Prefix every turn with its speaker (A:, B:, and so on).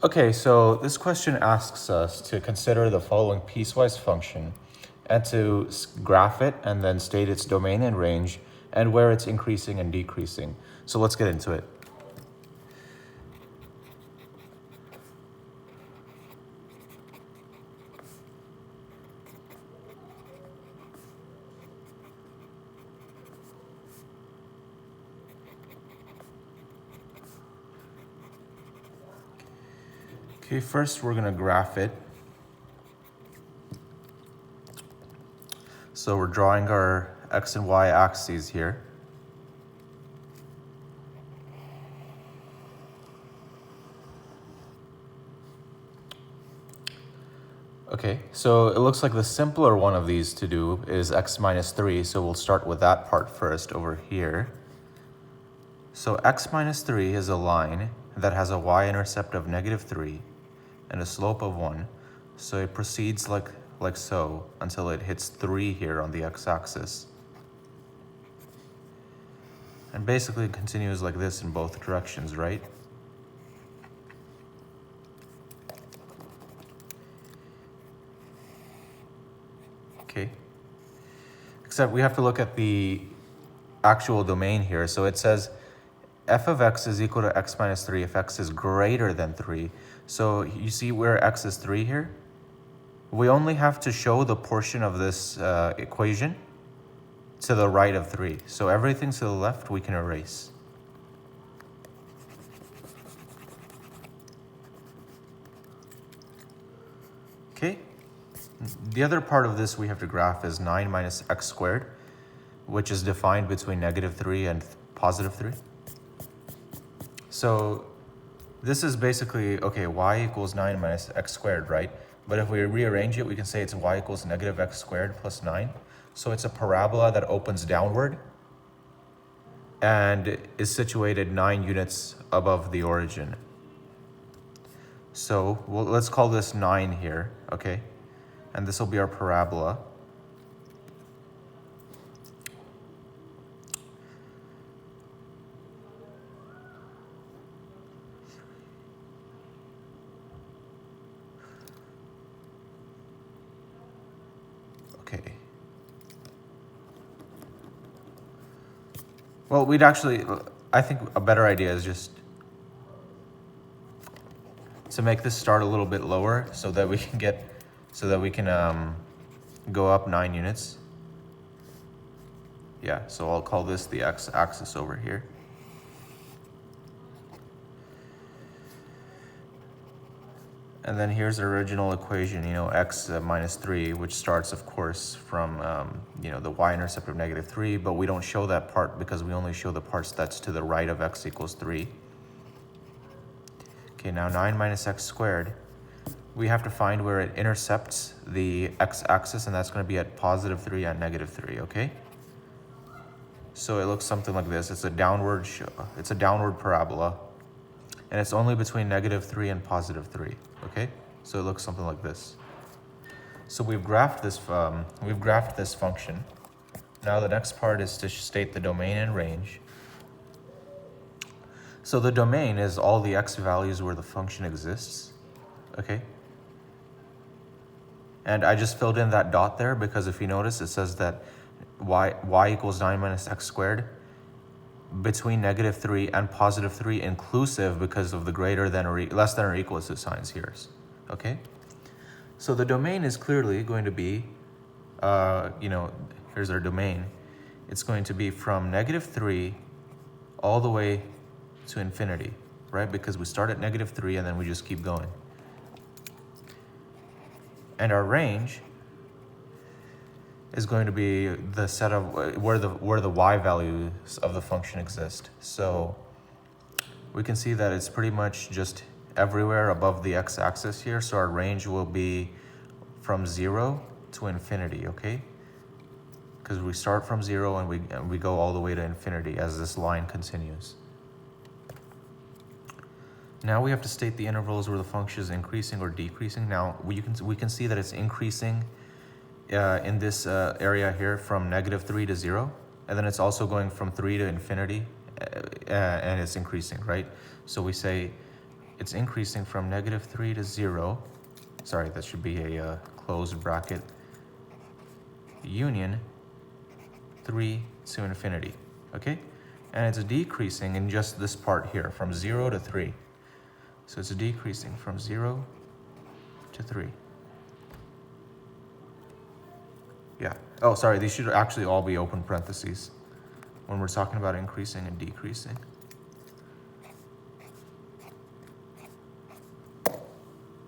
A: Okay, so this question asks us to consider the following piecewise function and to graph it and then state its domain and range and where it's increasing and decreasing. So let's get into it. Okay, first we're going to graph it. So we're drawing our x and y axes here. Okay, so it looks like the simpler one of these to do is x minus 3, so we'll start with that part first over here. So x minus 3 is a line that has a y-intercept of -3 and a slope of 1, so it proceeds like so until it hits 3 here on the x-axis. And basically it continues like this in both directions, right? Okay. Except we have to look at the actual domain here. So it says f of x is equal to x minus 3 if x is greater than 3. So you see where x is 3 here? We only have to show the portion of this equation to the right of 3. So everything to the left we can erase. Okay. The other part of this we have to graph is 9 minus x squared, which is defined between -3 and +3. So this is basically, okay, y equals 9 minus x squared, right? But if we rearrange it, we can say it's y equals -x squared plus 9. So it's a parabola that opens downward and is situated 9 units above the origin. So let's call this 9 here, okay? And this will be our parabola. Okay. Well, I think a better idea is just to make this start a little bit lower so that we can go up 9 units. Yeah, so I'll call this the x-axis over here. And then here's the original equation, x minus 3, which starts, of course, from, the y-intercept of -3, but we don't show that part because we only show the parts that's to the right of x equals 3. Okay, now 9 minus x squared, we have to find where it intercepts the x-axis, and that's going to be at +3 and -3, okay? So it looks something like this. It's a downward parabola, and it's only between -3 and +3, okay? So it looks something like this. So we've graphed this function. Now the next part is to state the domain and range. So the domain is all the x values where the function exists, okay? And I just filled in that dot there because if you notice, it says that y equals 9 minus x squared between -3 and +3 inclusive because of the greater than or less than or equal to signs here, okay? So the domain is clearly going to be, here's our domain. It's going to be from -3 all the way to infinity, right? Because we start at -3 and then we just keep going. And our range is going to be the set of where the y values of the function exist. So we can see that it's pretty much just everywhere above the x-axis here. So our range will be from 0 to infinity, okay? Because we start from 0 and we go all the way to infinity as this line continues. Now we have to state the intervals where the function is increasing or decreasing. Now we can see that it's increasing in this area here from -3 to 0, and then it's also going from 3 to infinity, and it's increasing, right? So we say it's increasing from -3 to 0. Sorry, that should be a closed bracket. Union 3 to infinity, okay? And it's decreasing in just this part here, from 0 to 3. So it's decreasing from 0 to 3. Yeah. Oh, sorry, these should actually all be open parentheses when we're talking about increasing and decreasing.